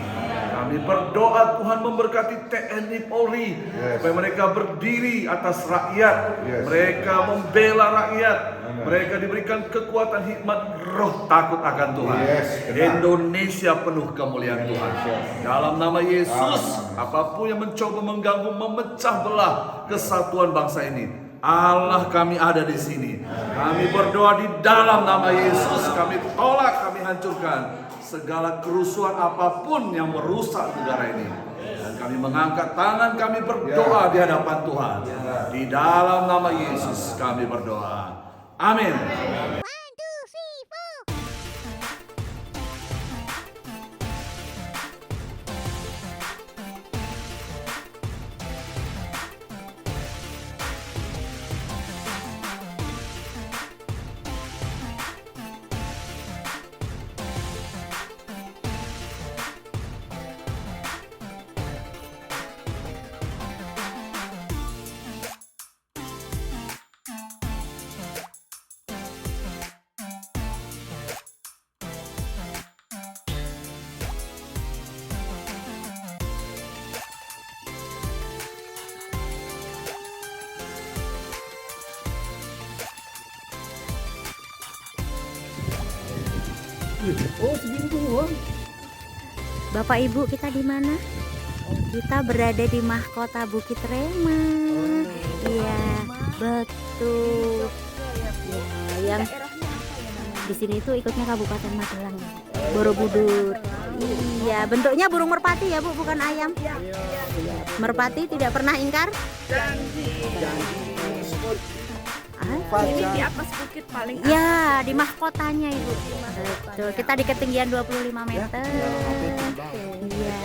Kami berdoa Tuhan memberkati TNI Polri, supaya mereka berdiri atas rakyat, mereka membela rakyat, mereka diberikan kekuatan, hikmat, roh takut akan Tuhan. Indonesia penuh kemuliaan Tuhan. Dalam nama Yesus, apapun yang mencoba mengganggu, memecah belah kesatuan bangsa ini, Allah kami ada di sini. Kami berdoa di dalam nama Yesus, kami tolak, kami hancurkan segala kerusuhan apapun yang merusak negara ini. Dan kami mengangkat tangan, kami berdoa di hadapan Tuhan. Di dalam nama Yesus kami berdoa. Amin. Oh, segini doang. Bapak Ibu, kita di mana? Kita berada di Mahkota Bukit Rema. Iya, betul. Ya, yang Di sini tuh ikutnya Kabupaten Magelang, Borobudur. Iya, bentuknya burung merpati ya Bu, bukan ayam. Merpati tidak pernah ingkar. Ini di atas bukit paling Ya, di mahkotanya Ibu. Betul. Kita di ketinggian 25 meter. Iya.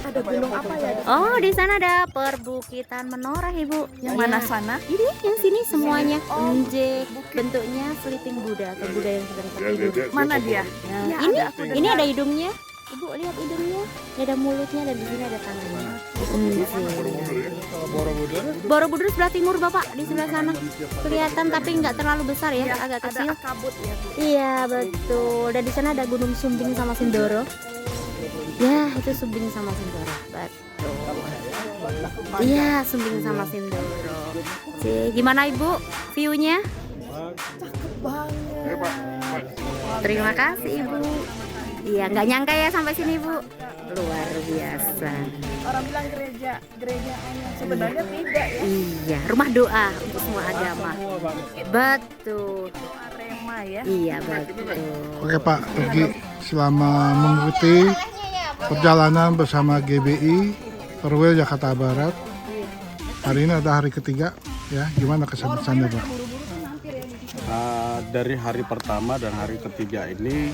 ada gunung apa ya? Oh, di sana ada perbukitan Menoreh Ibu. Yang Ya. mana sana? Ini yang sini semuanya. Oh, Nje, bentuknya sleeping Buddha atau Buddha yang sedang tertidur. Mana dia? Nah, Ya, ini ada, aku ini dengar. ada hidungnya. Ibu lihat hidungnya, ini ada mulutnya dan di sini ada tangannya. Borobudur sebelah timur Bapak, di sebelah sana. Kelihatan tapi nggak terlalu besar ya, agak kecil. Ada kabut ya, Bu. Iya betul. Dan di sana ada Gunung Sumbing sama Sindoro. Ya itu Sumbing sama Sindoro. Betul. Iya Sumbing sama Sindoro. Gimana Ibu view-nya? Cakep banget. Terima kasih Ibu. Iya nggak nyangka ya sampai sini Bu. Luar biasa. Orang bilang gereja hanya sebenarnya tidak ya. Iya rumah doa untuk semua agama. Betul. Arema ya. Iya betul. Oke Pak Turki, selama mengikuti perjalanan bersama GBI Perwil Jakarta Barat, hari ini ada hari ketiga, ya gimana kesan-kesannya Pak? Dari hari pertama dan hari ketiga ini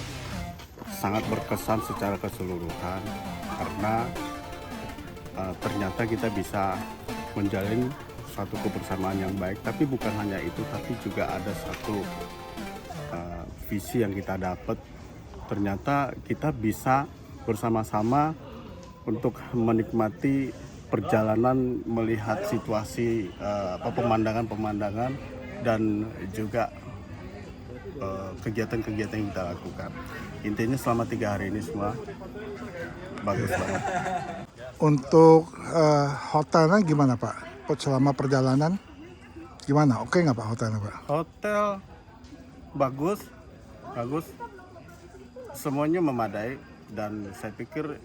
sangat berkesan secara keseluruhan karena ternyata kita bisa menjalin suatu kebersamaan yang baik, tapi bukan hanya itu, tapi juga ada satu visi yang kita dapat. Ternyata kita bisa bersama-sama untuk menikmati perjalanan, melihat situasi pemandangan-pemandangan dan juga kegiatan-kegiatan yang kita lakukan. Intinya selama 3 hari ini semua bagus banget. Untuk hotelnya gimana Pak? Selama perjalanan gimana? Oke nggak Pak hotelnya Pak? Hotel bagus, semuanya memadai dan saya pikir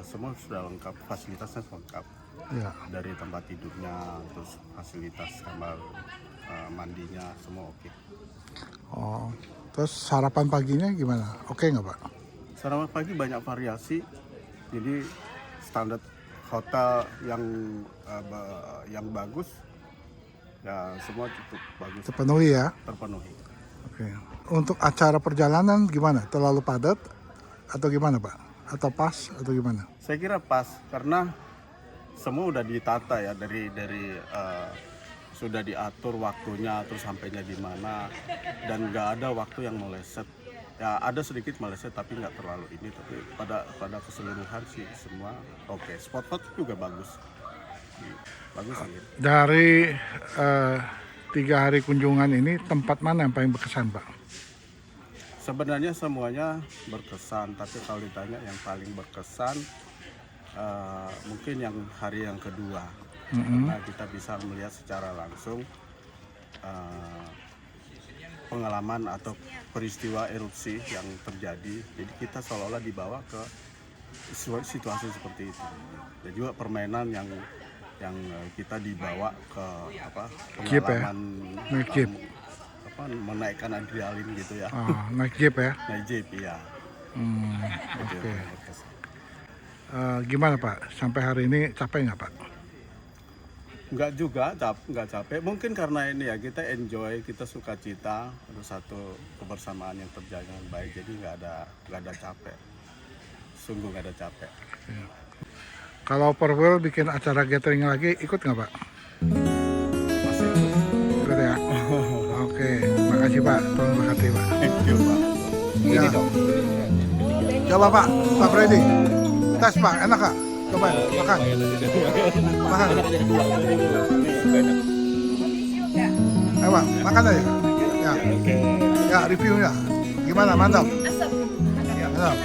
semua sudah lengkap, fasilitasnya lengkap. Ya. Dari tempat tidurnya, terus fasilitas kamar mandinya semua oke. Oh, terus sarapan paginya gimana? Oke nggak Pak? Sarapan pagi banyak variasi, jadi standar hotel yang bagus, ya semua cukup bagus. Terpenuhi ya? Terpenuhi. Oke. Untuk acara perjalanan gimana? Terlalu padat atau gimana Pak? Atau pas atau gimana? Saya kira pas karena semua udah ditata ya dari sudah diatur waktunya, terus sampainya di mana, dan nggak ada waktu yang meleset. Ya ada sedikit meleset tapi nggak terlalu ini. Tapi pada keseluruhan sih semua oke. Spot-spot juga bagus. Bagus gitu. Dari 3 hari kunjungan ini tempat mana yang paling berkesan Pak? Sebenarnya semuanya berkesan, tapi kalau ditanya yang paling berkesan mungkin yang hari yang kedua. Karena kita bisa melihat secara langsung pengalaman atau peristiwa erupsi yang terjadi. Jadi kita seolah-olah dibawa ke situasi seperti itu. Dan juga permainan yang kita dibawa ke pengalaman Naik jeep. Menaikkan adrenalin gitu ya. Naik jeep ya? Naik jeep ya. Oke. Gimana Pak? Sampai hari ini capek nggak Pak? Enggak juga, enggak capek. Mungkin karena ini ya, kita enjoy, kita suka cita, ada satu kebersamaan yang terjaga dengan baik. Jadi enggak ada capek. Sungguh enggak ada capek. Ya. Kalau Perwil bikin acara gathering lagi, ikut nggak Pak? Masih Ikut ya? Oke, makasih Pak. Tolong berkati Pak. thank you, Pak. Ya. Coba Pak Freddy. Tes Pak, enak Kak? Coba makan. Makan. Ayo Pak, makan aja. Ya. Ya, reviewnya. Gimana? Mantap? Mantap.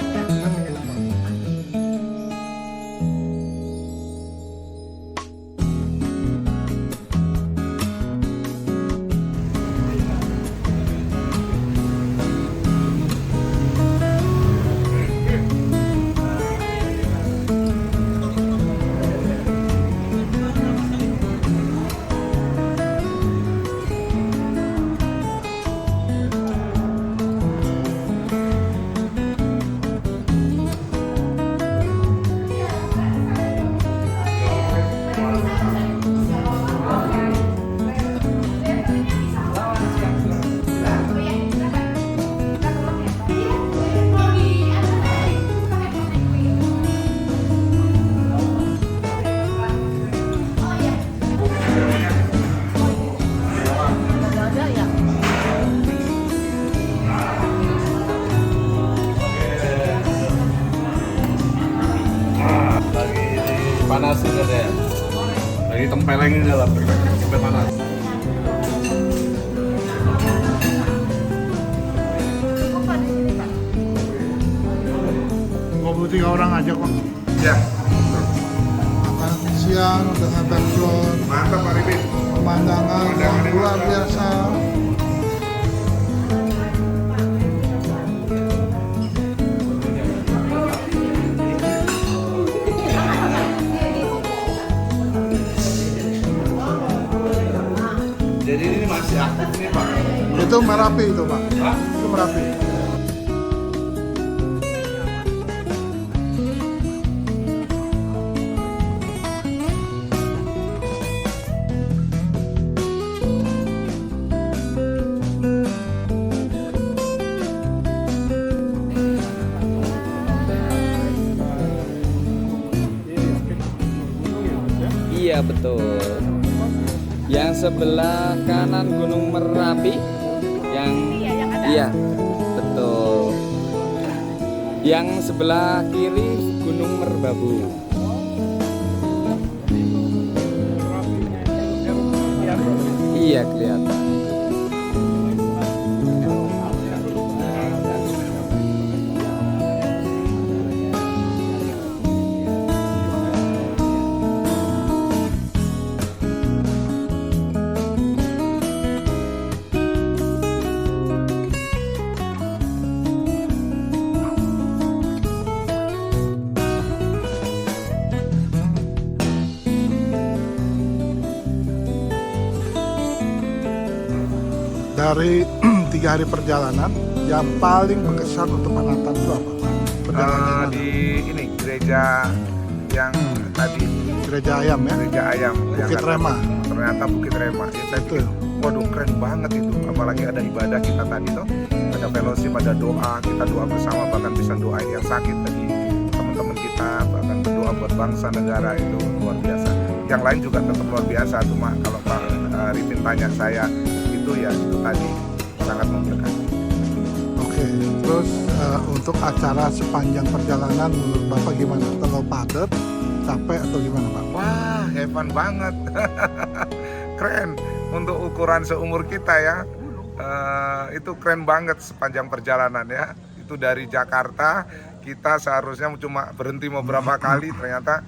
katanya. Lagi tempelengin dalam sampai panas. Tiga orang aja kok. Ya, Makan siang dengan background mantap Pak Ribin. pemandangan yang luar biasa. Jadi ini masih aktif nih Pak. Itu Merapi itu Pak. Itu Merapi. Iya betul. Yang sebelah kanan Gunung Merapi, yang iya betul. Yang sebelah kiri Gunung Merbabu. Iya kelihatan. Dari 3 hari perjalanan, yang paling berkesan untuk Pak Nathan itu apa? Perjalanannya Di ini gereja yang tadi, Gereja Ayam ya? gereja ayam. Bukit yang Rema. Ternyata Bukit Rema. Ya, saya Betul. pikir, waduh keren banget itu. Apalagi ada ibadah kita tadi tuh, ada fellowship, ada doa, kita doa bersama, bahkan bisa doain yang sakit tadi teman-teman kita, bahkan berdoa buat bangsa negara, itu luar biasa. Yang lain juga tetap luar biasa, cuma kalau Pak Ripin tanya saya, itu ya itu tadi sangat memberkati. Oke, terus untuk acara sepanjang perjalanan menurut Bapak gimana? Terlalu padat, capek atau gimana Pak? Wah, hebat banget. Keren untuk ukuran seumur kita ya. Itu keren banget sepanjang perjalanan ya. Itu dari Jakarta kita seharusnya cuma berhenti beberapa kali, ternyata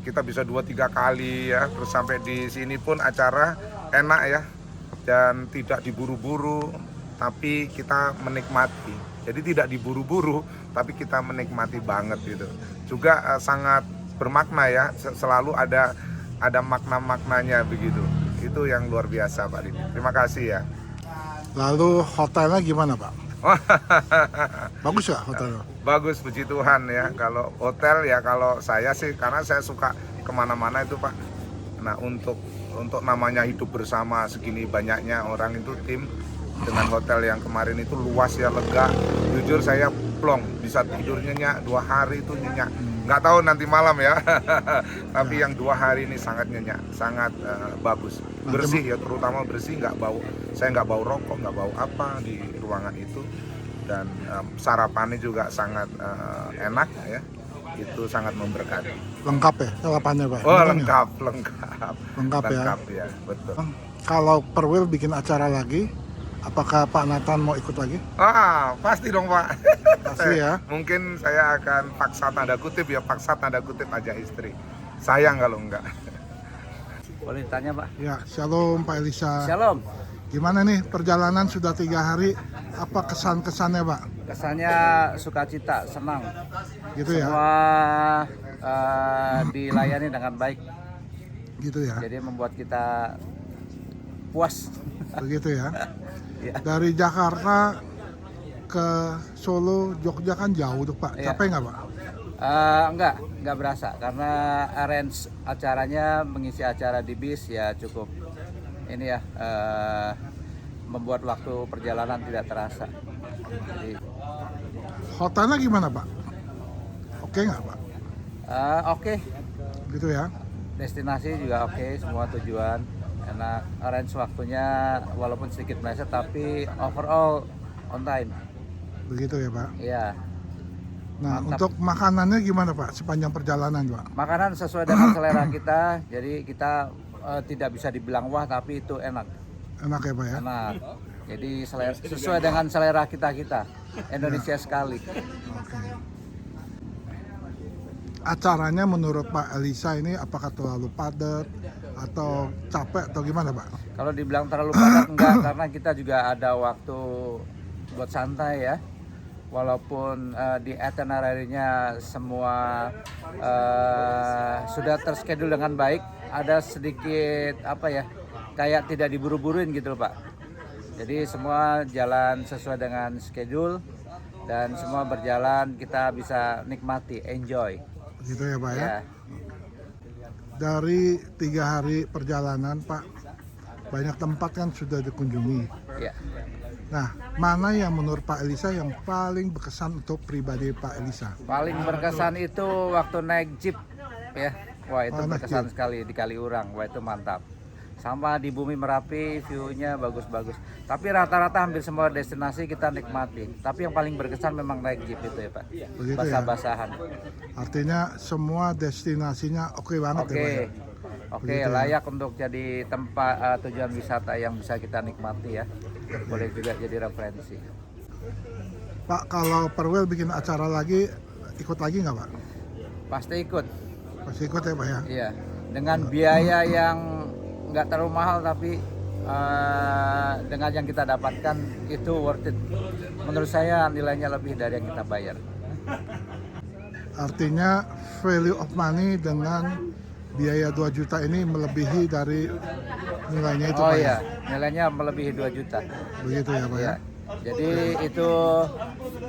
kita bisa 2-3 kali ya. Terus sampai di sini pun acara enak ya. Dan tidak diburu-buru, tapi kita menikmati. Jadi tidak diburu-buru, tapi kita menikmati banget gitu. Juga sangat bermakna ya, selalu ada makna-maknanya begitu. Itu yang luar biasa Pak Didi. Terima kasih ya. Lalu hotelnya gimana Pak? Bagus ya hotelnya? Bagus, puji Tuhan ya. Kalau hotel ya, kalau saya sih, karena saya suka kemana-mana itu Pak. Nah untuk namanya hidup bersama segini banyaknya orang itu tim, dengan hotel yang kemarin itu luas ya, lega. Jujur saya plong, bisa tidur nyenyak 2 hari itu nyenyak. Nggak tahu nanti malam ya. Tapi yang 2 hari ini sangat nyenyak, sangat bagus, bersih ya, terutama bersih, nggak bau. Saya nggak bau rokok, nggak bau apa di ruangan itu, dan sarapannya juga sangat enak ya. Itu sangat memberkati. Lengkap ya sarapannya Pak? Oh Lengkap ya? Lengkap ya, betul. Kalau Perwil bikin acara lagi, apakah Pak Nathan mau ikut lagi? Pasti dong Pak. Pasti ya? Mungkin saya akan paksa tanda kutip aja istri. Sayang kalau enggak. Boleh tanya Pak? Ya, shalom Pak Elisa. Shalom. Gimana nih perjalanan sudah 3 hari? Apa kesan-kesannya Pak? Kesannya sukacita, senang. Gitu ya? Semua dilayani dengan baik. Gitu ya? Jadi membuat kita puas. Begitu ya? Ya. Dari Jakarta ke Solo, Jogja kan jauh tuh Pak. Ya. Capek nggak Pak? Enggak berasa karena arrange acaranya, mengisi acara di bis ya cukup ini ya, membuat waktu perjalanan tidak terasa. Jadi, hotelnya gimana Pak? Oke nggak Pak? Oke. Gitu ya? Destinasi juga oke, semua tujuan enak, arrange waktunya walaupun sedikit meleset tapi overall on time. Begitu ya Pak? Iya. Nah, Mantap. untuk makanannya gimana Pak sepanjang perjalanan Pak? Makanan sesuai dengan selera kita, jadi kita tidak bisa dibilang wah, tapi itu enak. Enak ya Pak ya? Enak. Jadi sesuai dengan selera kita Indonesia sekali. Oke. Acaranya menurut Pak Elisa ini apakah terlalu padat atau capek atau gimana Pak? Kalau dibilang terlalu padat enggak, karena kita juga ada waktu buat santai ya. Walaupun di itinerary-nya semua sudah terschedule dengan baik, ada sedikit apa ya, kayak tidak diburu-buruin gitu loh Pak. Jadi semua jalan sesuai dengan schedule dan semua berjalan, kita bisa nikmati, enjoy. Gitu ya Pak ya? Ya. Dari 3 hari perjalanan Pak, banyak tempat kan sudah dikunjungi. Ya. Nah, mana yang menurut Pak Elisa yang paling berkesan untuk pribadi Pak Elisa? Paling berkesan itu waktu naik jeep ya. Wah itu Oh, naik berkesan jeep. sekali di Kaliurang. Wah itu mantap. Sama di Bumi Merapi view-nya bagus-bagus. Tapi rata-rata hampir semua destinasi kita nikmati. Tapi yang paling berkesan memang naik jeep itu ya Pak. Begitu ya? Basah-basahan. Artinya semua destinasinya oke banget ya Pak ya? Oke, Begitu ya? layak untuk jadi tempat tujuan wisata yang bisa kita nikmati ya. Boleh juga jadi referensi. Pak, kalau Perwil bikin acara lagi, ikut lagi nggak Pak? Pasti ikut. Pasti ikut ya Pak ya? Iya. Dengan biaya yang nggak terlalu mahal, tapi dengan yang kita dapatkan itu worth it. Menurut saya nilainya lebih dari yang kita bayar. Artinya value of money dengan biaya 2 juta ini melebihi dari nilainya itu Oh Pak iya, ya? nilainya melebihi 2 juta. Begitu ya Pak ya? Ya. Jadi itu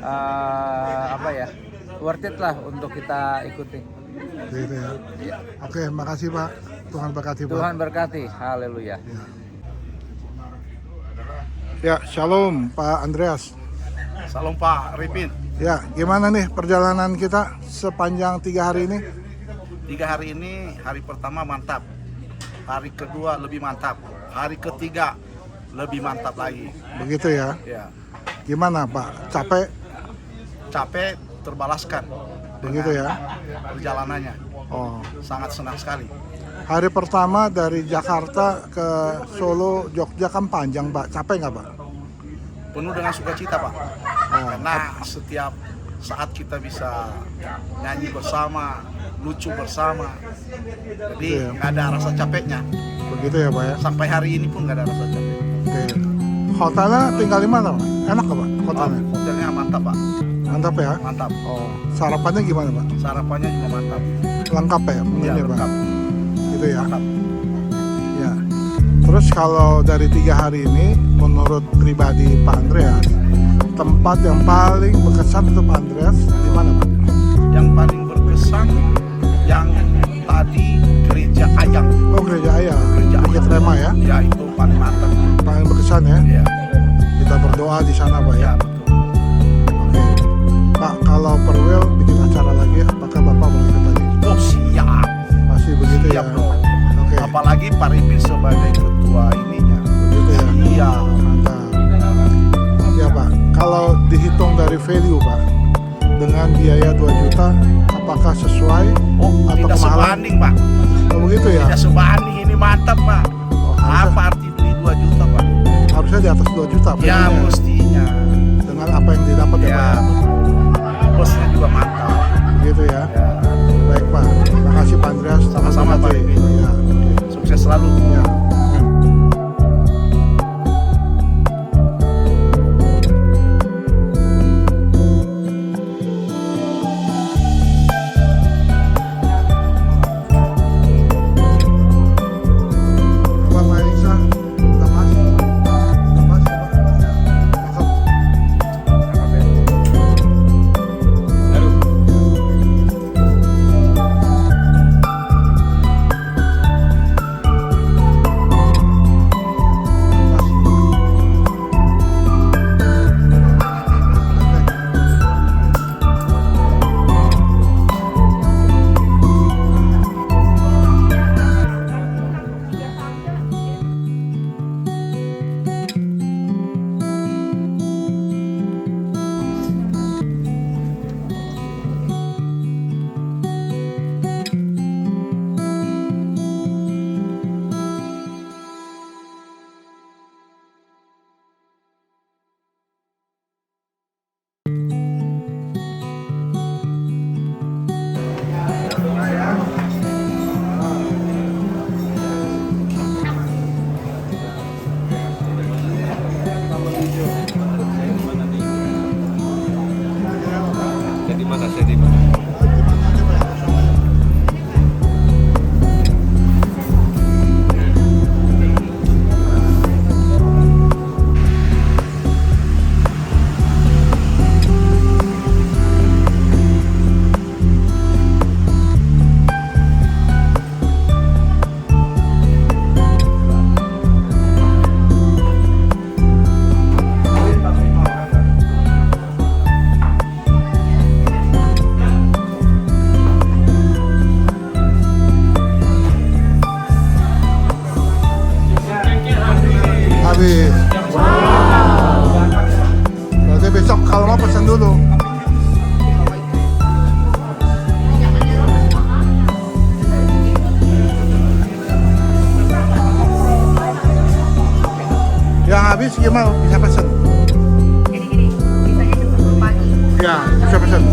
apa ya, worth it lah untuk kita ikuti. Begitu ya? Ya. Oke, makasih Pak. Tuhan berkati Pak. Tuhan berkati, haleluya. Ya, shalom Pak Andreas. Salam Pak Ripin. Ya, gimana nih perjalanan kita sepanjang 3 hari ini? 3 hari ini, hari pertama mantap. Hari kedua lebih mantap. Hari ketiga lebih mantap lagi. Begitu ya? Ya, Gimana Pak? Capek? capek terbalaskan. Begitu dengan ya? Perjalanannya Oh. sangat senang sekali. Hari pertama dari Jakarta ke Solo, Jogja kan panjang Pak. Capek nggak Pak? Penuh dengan sukacita Pak. Oh. Karena setiap saat kita bisa nyanyi bersama, lucu bersama. Jadi Iya. nggak ada rasa capeknya. Begitu ya Pak ya? Sampai hari ini pun nggak ada rasa capek. Oke. Hotelnya tinggal di mana Pak? Enak nggak Pak hotelnya? Hotelnya mantap Pak. Mantap ya? Mantap. Oh. Sarapannya gimana Pak? Sarapannya juga mantap. Lengkap ya Iya, menunya Pak? lengkap. Gitu ya? Mantap. Ya. Terus kalau dari 3 hari ini, menurut pribadi Pak Andreas, tempat yang paling berkesan untuk Pak Andreas di mana Pak? Yang paling berkesan yang tadi Gereja Ayang. Oh, Gereja Ayah, Gereja Bukit Ayang. Rema ya? Ya itu paling mantap. Paling berkesan ya? Ya. Kita berdoa di sana Pak ya? Ya betul. Oke. Pak, kalau Perwil bikin acara lagi, apakah Bapak mau ikut lagi? Oh siap. Masih begitu ya? Siap dong. Oke. Apalagi Pak Ripin sebagai ketua ininya. Begitu ya? Iya. Mantap. Ya Pak, kalau dihitung dari value Pak, dengan biaya 2 juta, apakah sesuai Oh atau tidak kemahalan? sebanding Pak. Oh begitu ya? Tidak sebanding, ini mantap Pak. Oh, harusnya, Apa arti beli 2 juta Pak? harusnya di atas 2 juta Ya value-nya. mestinya. Dengan apa yang didapat ya Ya Pak? betul. Bosnya juga mantap. Begitu ya? Ya. Baik Pak, terima kasih Pak Andreas. Sama-sama, Pak Ripin. Ya. Sukses selalu. Ya. Bapak Pak Elisa, udah pas? Udah pas ya Pak? Ya. Cakep. mau bisa pesen. Jadi gini, bisanya jam 10 pagi. Ya, bisa pesen.